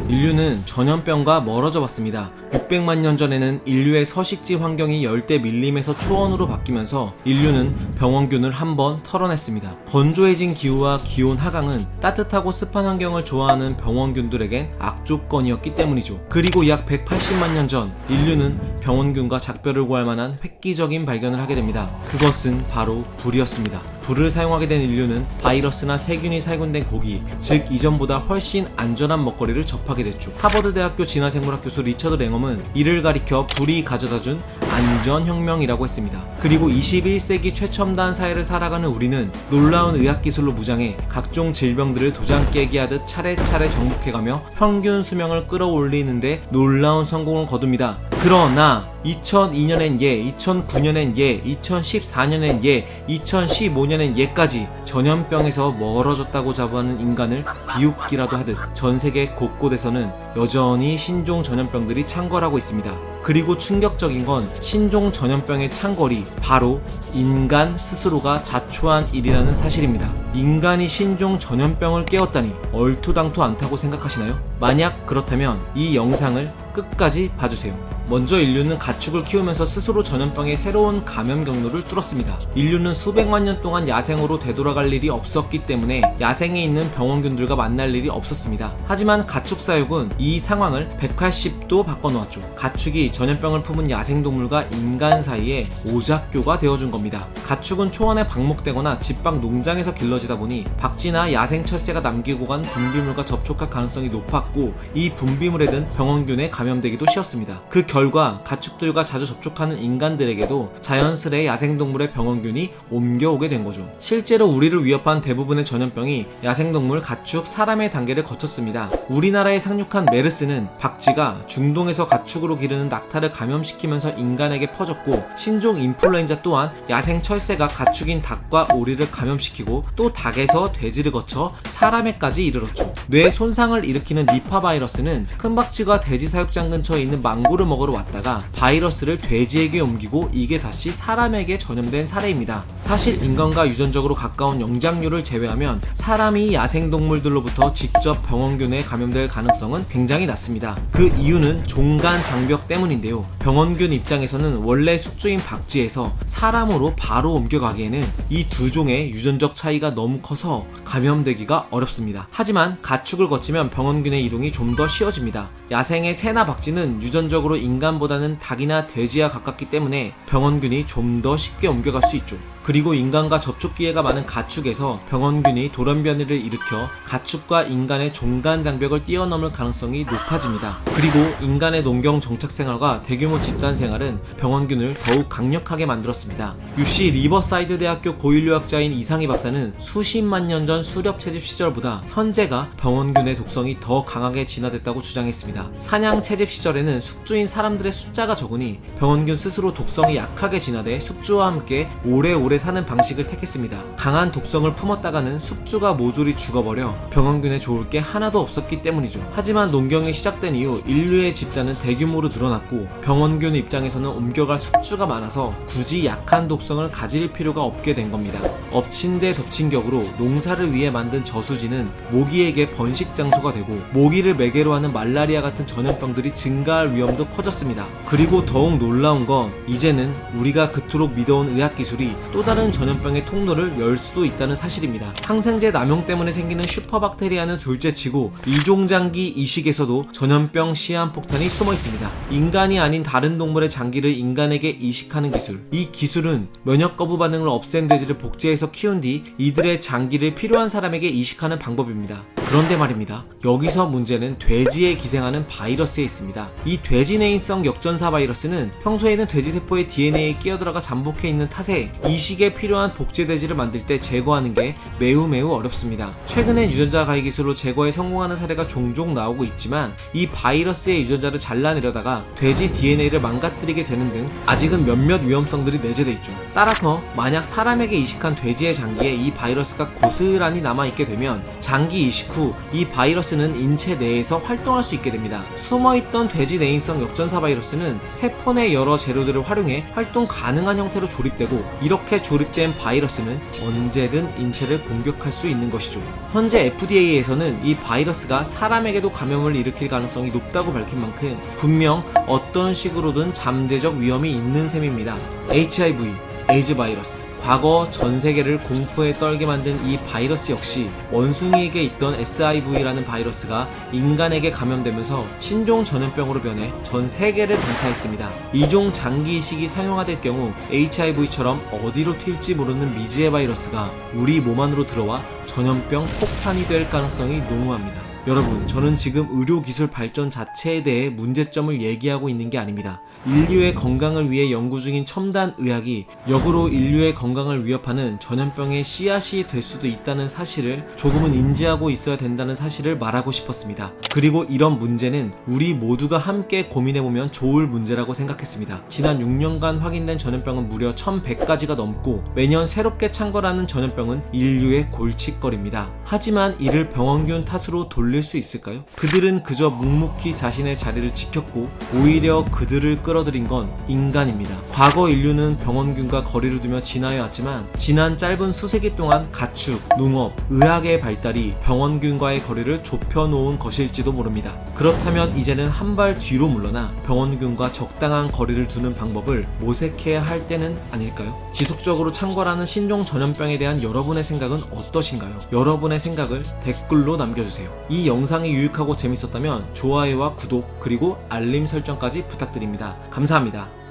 인류는 전염병과 멀어져 왔습니다. 600만 년 전에는 인류의 서식지 환경이 열대 밀림에서 초원으로 바뀌면서 인류는 병원균을 한번 털어냈습니다. 건조해진 기후와 기온 하강은 따뜻하고 습한 환경을 좋아하는 병원균들에겐 악조건이었기 때문이죠. 그리고 약 180만 년 전 인류는 병원균과 작별을 구할 만한 획기적인 발견을 하게 됩니다. 그것은 바로 불이었습니다. 불을 사용하게 된 인류는 바이러스나 세균이 살균된 고기, 즉 이전보다 훨씬 안전한 먹거리를 접하게 됐죠. 하버드대학교 진화생물학 교수 리처드 랭엄은 이를 가리켜 불이 가져다준 안전혁명이라고 했습니다. 그리고 21세기 최첨단 사회를 살아가는 우리는 놀라운 의학기술로 무장해 각종 질병들을 도장 깨기 하듯 차례차례 정복해가며 평균 수명을 끌어올리는데 놀라운 성공을 거둡니다. 그러나 2002년엔 예, 2009년엔 예, 2014년엔 예, 2015년엔 예까지 전염병에서 멀어졌다고 자부하는 인간을 비웃기라도 하듯 전 세계 곳곳에서는 여전히 신종 전염병들이 창궐하고 있습니다. 그리고 충격적인 건 신종 전염병의 창궐이 바로 인간 스스로가 자초한 일이라는 사실입니다. 인간이 신종 전염병을 깨웠다니 얼토당토 않다고 생각하시나요? 만약 그렇다면 이 영상을 끝까지 봐주세요. 먼저 인류는 가축을 키우면서 스스로 전염병의 새로운 감염 경로를 뚫었습니다. 인류는 수백만 년 동안 야생으로 되돌아갈 일이 없었기 때문에 야생에 있는 병원균들과 만날 일이 없었습니다. 하지만 가축 사육은 이 상황을 180도 바꿔놓았죠. 가축이 전염병을 품은 야생동물과 인간 사이에 오작교가 되어준 겁니다. 가축은 초원에 방목되거나 집 밖 농장에서 길러지다 보니 박쥐나 야생 철새가 남기고 간 분비물과 접촉할 가능성이 높았고 이 분비물에 든 병원균에 감염되기도 쉬웠습니다. 그 결과 가축들과 자주 접촉하는 인간들에게도 자연스레 야생동물의 병원균이 옮겨오게 된 거죠. 실제로 우리를 위협한 대부분의 전염병이 야생동물, 가축, 사람의 단계를 거쳤습니다. 우리나라에 상륙한 메르스는 박쥐가 중동에서 가축으로 기르는 낙타를 감염시키면서 인간에게 퍼졌고, 신종 인플루엔자 또한 야생 철새가 가축인 닭과 오리를 감염시키고 또 닭에서 돼지를 거쳐 사람에까지 이르렀죠. 뇌 손상을 일으키는 니파 바이러스는 큰박쥐가 돼지 사육장 근처에 있는 망고를 먹으러 왔다가 바이러스를 돼지에게 옮기고 이게 다시 사람에게 전염된 사례입니다. 사실 인간과 유전적으로 가까운 영장류를 제외하면 사람이 야생동물들로부터 직접 병원균에 감염될 가능성은 굉장히 낮습니다. 그 이유는 종간 장벽 때문인데요. 병원균 입장에서는 원래 숙주인 박쥐에서 사람으로 바로 옮겨가기에는 이 두 종의 유전적 차이가 너무 커서 감염되기가 어렵습니다. 하지만 가축을 거치면 병원균의 이동이 좀 더 쉬워집니다. 야생의 새나 박쥐는 유전적으로 인간보다는 닭이나 돼지와 가깝기 때문에 병원균이 좀 더 쉽게 옮겨갈 수 있죠. 그리고 인간과 접촉 기회가 많은 가축에서 병원균이 돌연변이를 일으켜 가축과 인간의 종간 장벽을 뛰어넘을 가능성이 높아집니다. 그리고 인간의 농경 정착 생활과 대규모 집단 생활은 병원균을 더욱 강력하게 만들었습니다. UC 리버사이드 대학교 고인류학자인 이상희 박사는 수십만 년 전 수렵 채집 시절보다 현재가 병원균의 독성이 더 강하게 진화됐다고 주장했습니다. 사냥 채집 시절에는 숙주인 사람들의 숫자가 적으니 병원균 스스로 독성이 약하게 진화돼 숙주와 함께 오래오래 사는 방식을 택했습니다. 강한 독성을 품었다가는 숙주가 모조리 죽어버려 병원균에 좋을 게 하나도 없었기 때문이죠. 하지만 농경이 시작된 이후 인류의 집단은 대규모로 늘어났고 병원균 입장에서는 옮겨갈 숙주가 많아서 굳이 약한 독성을 가질 필요가 없게 된 겁니다. 엎친 데 덮친 격으로 농사를 위해 만든 저수지는 모기에게 번식 장소가 되고 모기를 매개로 하는 말라리아 같은 전염병들이 증가할 위험도 커졌습니다. 그리고 더욱 놀라운 건 이제는 우리가 그토록 믿어온 의학기술이 또 다른 전염병의 통로를 열 수도 있다는 사실입니다. 항생제 남용 때문에 생기는 슈퍼박테리아는 둘째치고 이종장기 이식에서도 전염병 시한폭탄이 숨어 있습니다. 인간이 아닌 다른 동물의 장기를 인간에게 이식하는 기술. 이 기술은 면역 거부 반응을 없앤 돼지를 복제해서 키운 뒤 이들의 장기를 필요한 사람에게 이식하는 방법입니다. 그런데 말입니다. 여기서 문제는 돼지에 기생하는 바이러스에 있습니다. 이 돼지 내인성 역전사 바이러스는 평소에는 돼지 세포의 DNA에 끼어들어가 잠복해 있는 탓에 이식에 필요한 복제 돼지를 만들 때 제거하는 게 매우 어렵습니다. 최근엔 유전자 가위 기술로 제거에 성공하는 사례가 종종 나오고 있지만 이 바이러스의 유전자를 잘라내려다가 돼지 DNA를 망가뜨리게 되는 등 아직은 몇몇 위험성들이 내재돼 있죠. 따라서 만약 사람에게 이식한 돼지의 장기에 이 바이러스가 고스란히 남아있게 되면 장기 이식 후 이 바이러스는 인체 내에서 활동할 수 있게 됩니다. 숨어있던 돼지 내인성 역전사 바이러스는 세포 내 여러 재료들을 활용해 활동 가능한 형태로 조립되고 이렇게 조립된 바이러스는 언제든 인체를 공격할 수 있는 것이죠. 현재 FDA에서는 이 바이러스가 사람에게도 감염을 일으킬 가능성이 높다고 밝힌 만큼 분명 어떤 식으로든 잠재적 위험이 있는 셈입니다. HIV, 에이즈 바이러스. 과거 전 세계를 공포에 떨게 만든 이 바이러스 역시 원숭이에게 있던 SIV라는 바이러스가 인간에게 감염되면서 신종 전염병으로 변해 전 세계를 강타했습니다. 이종 장기 이식이 상용화될 경우 HIV처럼 어디로 튈지 모르는 미지의 바이러스가 우리 몸 안으로 들어와 전염병 폭탄이 될 가능성이 농후합니다. 여러분, 저는 지금 의료기술 발전 자체에 대해 문제점을 얘기하고 있는 게 아닙니다. 인류의 건강을 위해 연구 중인 첨단 의학이 역으로 인류의 건강을 위협하는 전염병의 씨앗이 될 수도 있다는 사실을 조금은 인지하고 있어야 된다는 사실을 말하고 싶었습니다. 그리고 이런 문제는 우리 모두가 함께 고민해보면 좋을 문제라고 생각했습니다. 지난 6년간 확인된 전염병은 무려 1100가지가 넘고 매년 새롭게 창궐하는 전염병은 인류의 골칫거리입니다. 하지만 이를 병원균 탓으로 돌릴 수 있을까요? 그들은 그저 묵묵히 자신의 자리를 지켰고 오히려 그들을 끌어들인 건 인간입니다. 과거 인류는 병원균과 거리를 두며 진화해왔지만 지난 짧은 수세기 동안 가축, 농업, 의학의 발달이 병원균과의 거리를 좁혀놓은 것일지도 모릅니다. 그렇다면 이제는 한 발 뒤로 물러나 병원균과 적당한 거리를 두는 방법을 모색해야 할 때는 아닐까요? 지속적으로 창궐하는 신종 전염병에 대한 여러분의 생각은 어떠신가요? 여러분의 생각을 댓글로 남겨주세요. 이 영상이 유익하고 재밌었다면 좋아요와 구독 그리고 알림 설정까지 부탁드립니다. 감사합니다.